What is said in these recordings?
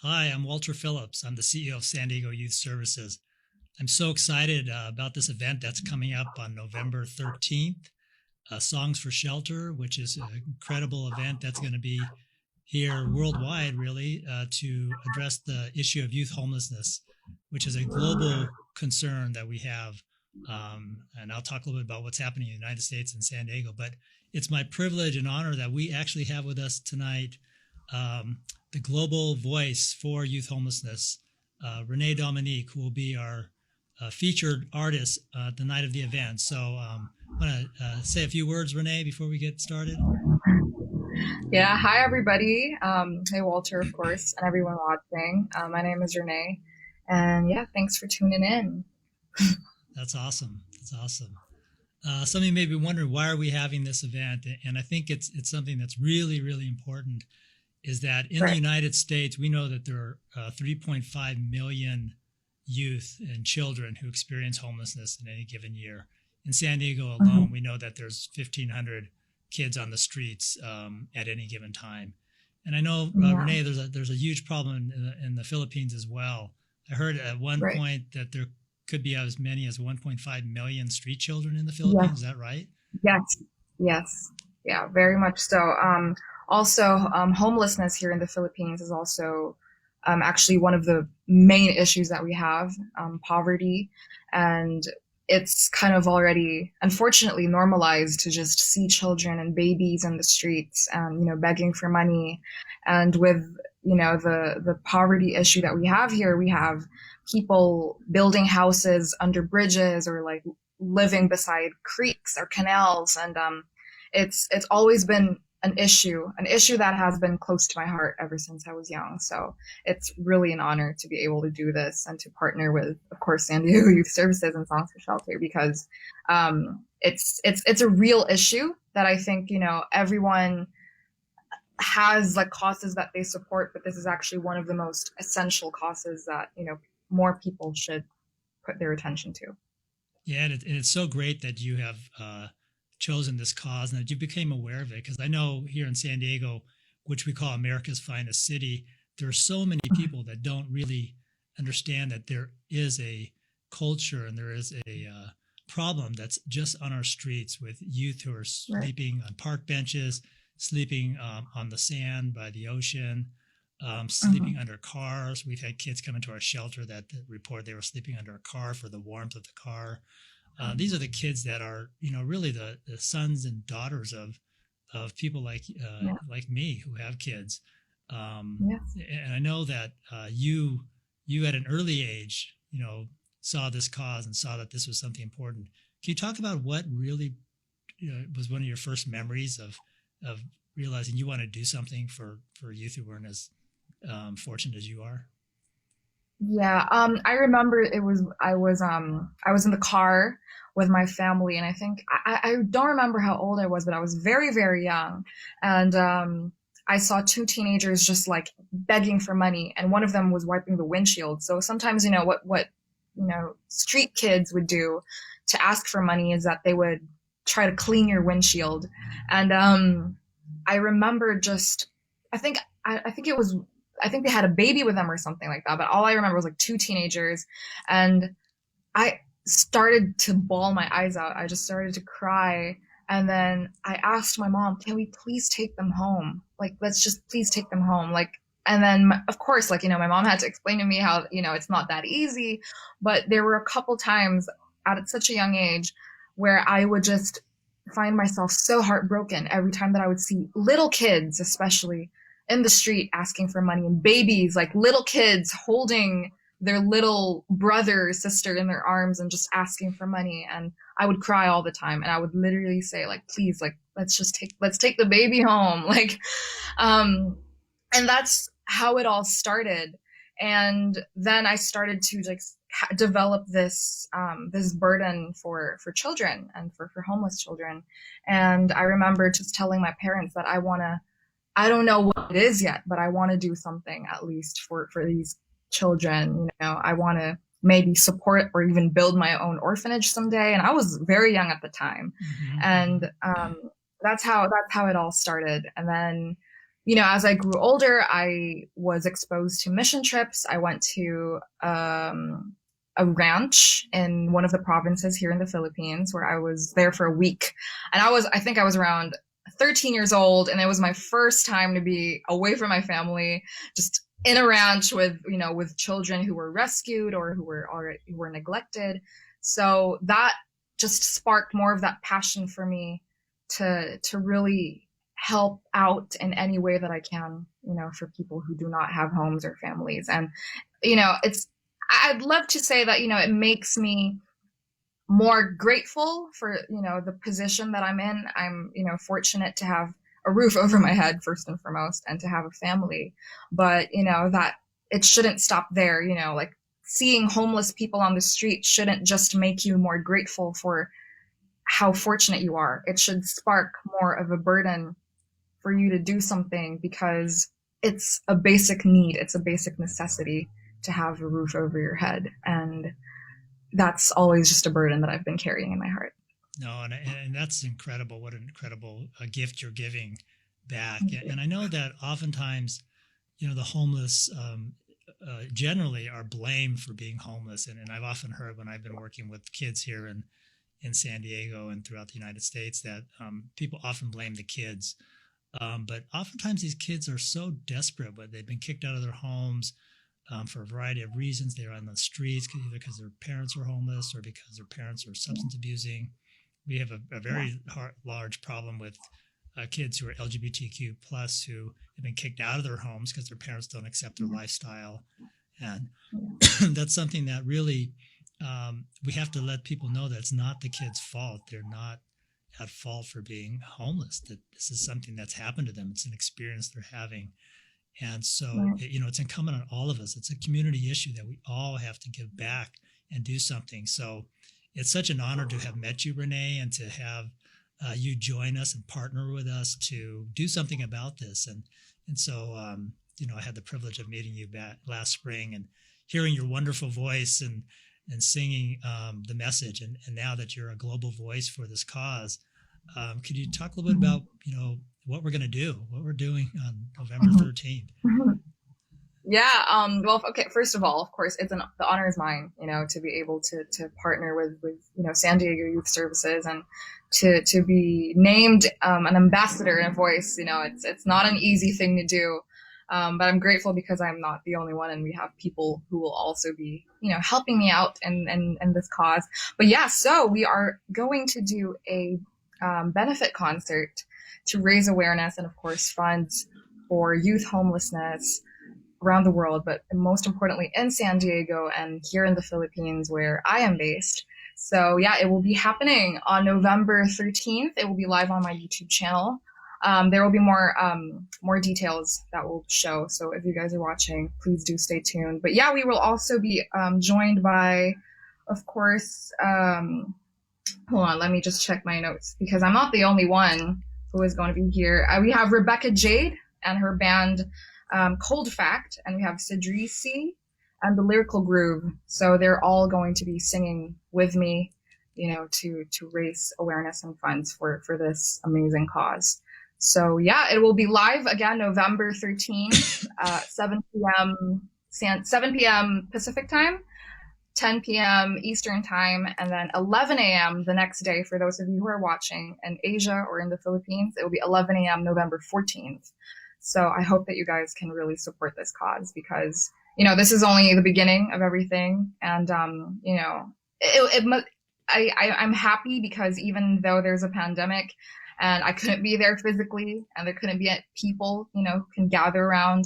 Hi, I'm Walter Phillips. I'm the CEO of San Diego Youth Services. I'm so excited about this event that's coming up on November 13th, Songs for Shelter, which is an incredible event that's going to be here worldwide, really, to address the issue of youth homelessness, which is a global concern that we have. And I'll talk a little bit about what's happening in the United States and San Diego. But it's my privilege and honor that we actually have with us tonight um, the global voice for youth homelessness, Reneé Dominique, who will be our featured artist the night of the event. So I want to say a few words, Reneé, before we get started. Yeah, hi everybody. Hey Walter, of course, and everyone watching. My name is Renee, and yeah, thanks for tuning in. That's awesome. That's awesome. Some of you may be wondering, why are we having this event? And I think it's something that's really, really important. Is that in the Right. United States, we know that there are 3.5 million youth and children who experience homelessness in any given year. In San Diego alone, hmm we know that there's 1,500 kids on the streets at any given time. And I know, Yeah. Renee, there's a huge problem in the Philippines as well. I heard at one Right. point that there could be as many as 1.5 million street children in the Philippines. Is Yes. that right? Yes. Yes. Yeah. Very much so. Also, homelessness here in the Philippines is also actually one of the main issues that we have. Poverty, and it's kind of already, unfortunately, normalized to just see children and babies in the streets, begging for money. And with the poverty issue that we have here, we have people building houses under bridges or like living beside creeks or canals, and it's always been an issue that has been close to my heart ever since I was young. So it's really an honor to be able to do this and to partner with, of course, San Diego Youth Services and Songs for Shelter, because it's a real issue that I think everyone has like causes that they support, but this is actually one of the most essential causes that more people should put their attention to. Yeah, and it's so great that you have chosen this cause and that you became aware of it. Because I know here in San Diego, which we call America's finest city, there are so many people that don't really understand that there is a culture and there is a problem that's just on our streets with youth who are Right. sleeping on park benches, sleeping on the sand by the ocean, sleeping hmm under cars. We've had kids come into our shelter that report they were sleeping under a car for the warmth of the car. These are the kids that are, really the sons and daughters of people Yeah. like me who have kids. Yeah. And I know that you at an early age, saw this cause and saw that this was something important. Can you talk about what really was one of your first memories of realizing you want to do something for youth who weren't as fortunate as you are? Yeah, I remember I was in the car with my family, and I think I don't remember how old I was, but I was very, very young. And I saw two teenagers just like begging for money, and one of them was wiping the windshield. So sometimes, what street kids would do to ask for money is that they would try to clean your windshield. And I remember just I think I think it was I think they had a baby with them or something like that. But all I remember was like two teenagers, and I started to bawl my eyes out. I just started to cry. And then I asked my mom, can we please take them home? Like, let's just please take them home. Like, and then, of course, like, my mom had to explain to me how, it's not that easy. But there were a couple times at such a young age where I would just find myself so heartbroken every time that I would see little kids, especially in the street, asking for money, and babies, like little kids holding their little brother or sister in their arms and just asking for money. And I would cry all the time, and I would literally say, like, please, like, let's take the baby home. Like, um and that's how it all started. And then I started to like develop this burden for children and for homeless children. And I remember just telling my parents that I don't know what it is yet, but I want to do something at least for these children. I want to maybe support or even build my own orphanage someday. And I was very young at the time, Mm-hmm, mm-hmm. and that's how it all started. And then as I grew older, I was exposed to mission trips. I went to a ranch in one of the provinces here in the Philippines where I was there for a week. And I think I was around 13 years old, and it was my first time to be away from my family, just in a ranch with, with children who were rescued or who were neglected. So that just sparked more of that passion for me to really help out in any way that I can, for people who do not have homes or families. And, I'd love to say that, it makes me more grateful for, the position that I'm in. I'm, fortunate to have a roof over my head, first and foremost, and to have a family. But, that it shouldn't stop there, like seeing homeless people on the street shouldn't just make you more grateful for how fortunate you are. It should spark more of a burden for you to do something, because it's a basic need, it's a basic necessity to have a roof over your head. And that's always just a burden that I've been carrying in my heart. No, and that's incredible. What an incredible gift you're giving back. And I know that oftentimes, the homeless generally are blamed for being homeless. And I've often heard when I've been working with kids here in San Diego and throughout the United States that people often blame the kids. But oftentimes these kids are so desperate, but they've been kicked out of their homes for a variety of reasons. They're on the streets either because their parents are homeless or because their parents are substance abusing. We have a very large problem with kids who are LGBTQ plus who have been kicked out of their homes because their parents don't accept their lifestyle. And that's something that really we have to let people know that it's not the kids' fault. They're not at fault for being homeless, that this is something that's happened to them. It's an experience they're having. And so, it's incumbent on all of us. It's a community issue that we all have to give back and do something. So it's such an honor to have met you, Reneé, and to have you join us and partner with us to do something about this. And so, I had the privilege of meeting you back last spring and hearing your wonderful voice and singing the message. And now that you're a global voice for this cause, could you talk a little bit about, what we're going to do, what we're doing on November 13th? Yeah. Well, okay. First of all, of course, the honor is mine, to be able to partner with, San Diego Youth Services and to be named, an ambassador and a voice. It's not an easy thing to do. But I'm grateful because I'm not the only one, and we have people who will also be, helping me out in this cause. But yeah, so we are going to do a benefit concert to raise awareness and, of course, funds for youth homelessness around the world, but most importantly in San Diego and here in the Philippines where I am based. So yeah, it will be happening on November 13th. It will be live on my YouTube channel. There will be more details that will show. So if you guys are watching, please do stay tuned. But yeah, we will also be joined by, of course, hold on, let me just check my notes because I'm not the only one who is going to be here. We have Rebecca Jade and her band Cold Fact, and we have Cedrici and the Lyrical Groove. So they're all going to be singing with me, to raise awareness and funds for this amazing cause. So yeah, it will be live again November 13th, 7 p.m. Pacific time, 10 p.m. Eastern time, and then 11 a.m. the next day for those of you who are watching in Asia or in the Philippines. It will be 11 a.m. November 14th. So I hope that you guys can really support this cause because, this is only the beginning of everything. And, I'm happy because even though there's a pandemic and I couldn't be there physically and there couldn't be people, who can gather around,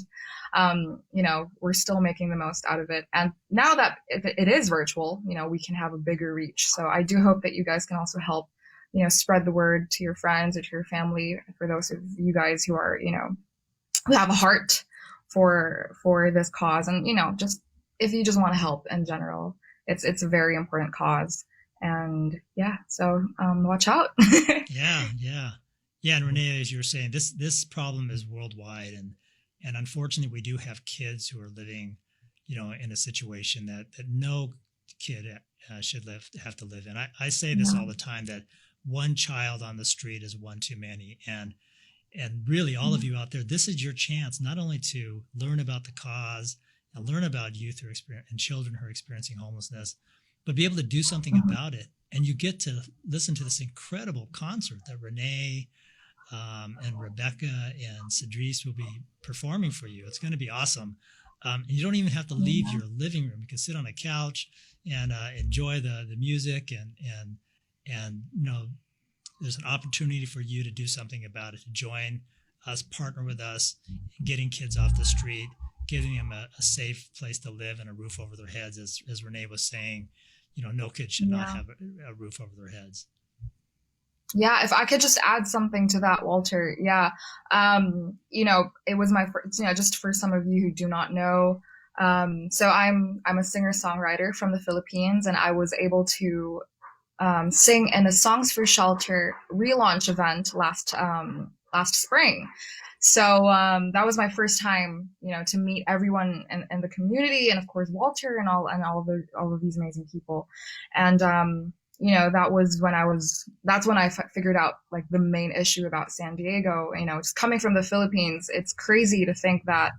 we're still making the most out of it. And now that it is virtual, we can have a bigger reach. So I do hope that you guys can also help, spread the word to your friends or to your family for those of you guys who are, who have a heart for this cause. And, just if you just want to help in general, it's a very important cause. And yeah, so watch out. Yeah. And Reneé, as you were saying, this problem is worldwide, and unfortunately, we do have kids who are living, in a situation that no kid should have to live in. I say this all the time that one child on the street is one too many, and and really all of you out there, this is your chance not only to learn about the cause and learn about youth who are and children who are experiencing homelessness, but be able to do something about it. And you get to listen to this incredible concert that Reneé and Rebecca and Cedrice will be performing for you. It's going to be awesome. And you don't even have to leave your living room. You can sit on a couch and enjoy the music and there's an opportunity for you to do something about it, to join us, partner with us, getting kids off the street, giving them a safe place to live and a roof over their heads. As Reneé was saying, no kid should not have a roof over their heads. Yeah, if I could just add something to that, Walter. Yeah, it was my first, just for some of you who do not know. So I'm a singer-songwriter from the Philippines, and I was able to sing in a Songs for Shelter relaunch event last spring. So that was my first time, to meet everyone in the community, and of course Walter and all of these amazing people. And that was when that's when I figured out like the main issue about San Diego. Just coming from the Philippines, it's crazy to think that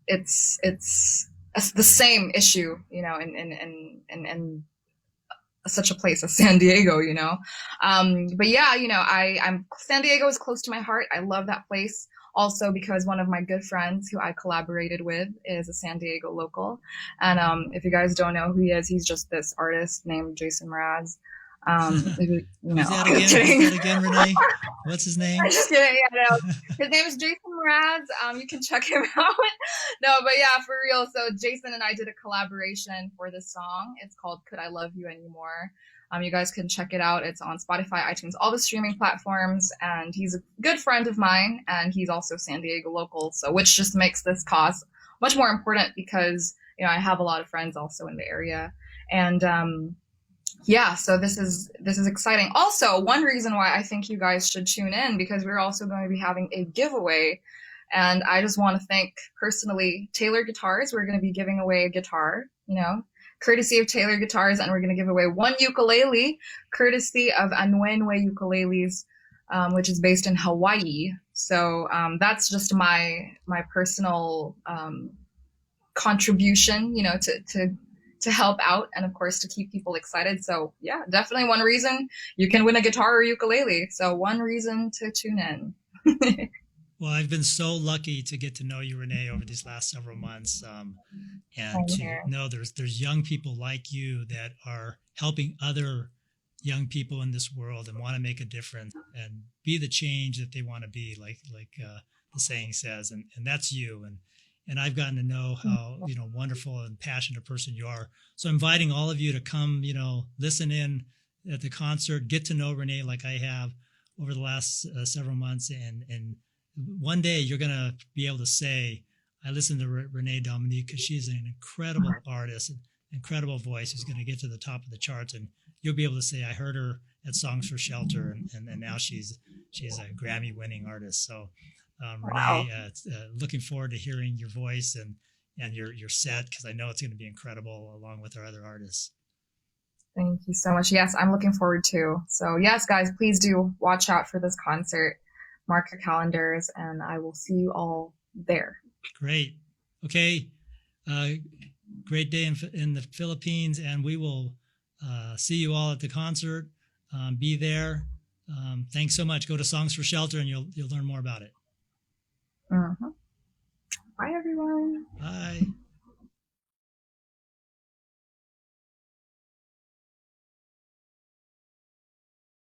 it's the same issue, in such a place as San Diego, but yeah, I'm San Diego is close to my heart. I love that place also because one of my good friends who I collaborated with is a San Diego local. And if you guys don't know who he is, he's just this artist named Jason Mraz. Who's that again, Reneé? What's his name? I'm just kidding. Yeah, no. His name is Jason Mraz. You can check him out. No, but yeah, for real. So Jason and I did a collaboration for this song. It's called Could I Love You Anymore? You guys can check it out. It's on Spotify, iTunes, all the streaming platforms. And he's a good friend of mine, and he's also San Diego local. So which just makes this cause much more important because, I have a lot of friends also in the area. And yeah, so this is exciting. Also, one reason why I think you guys should tune in, because we're also going to be having a giveaway. And I just want to thank personally Taylor Guitars. We're going to be giving away a guitar, courtesy of Taylor Guitars, and we're going to give away one ukulele, courtesy of Anwenwe Ukuleles, which is based in Hawaii. So that's just my personal contribution, to help out and of course to keep people excited. So yeah, definitely one reason you can win a guitar or ukulele. So one reason to tune in. Well, I've been so lucky to get to know you, Reneé, over these last several months, and to know there's young people like you that are helping other young people in this world and want to make a difference and be the change that they want to be, like the saying says, and that's you. And I've gotten to know how, wonderful and passionate person you are. So I'm inviting all of you to come, listen in at the concert, get to know Reneé like I have over the last several months. And one day you're going to be able to say, I listened to Reneé Dominique because she's an incredible artist, an incredible voice who's going to get to the top of the charts. And you'll be able to say, I heard her at Songs for Shelter. And now she's a Grammy winning artist. So Reneé, looking forward to hearing your voice and your set, because I know it's going to be incredible along with our other artists. Thank you so much. Yes, I'm looking forward to. So yes, guys, please do watch out for this concert. Mark your calendars, and I will see you all there. Great. Okay. Great day in the Philippines, and we will see you all at the concert. Be there. Thanks so much. Go to Songs for Shelter, and you'll learn more about it. Bye, everyone. Bye.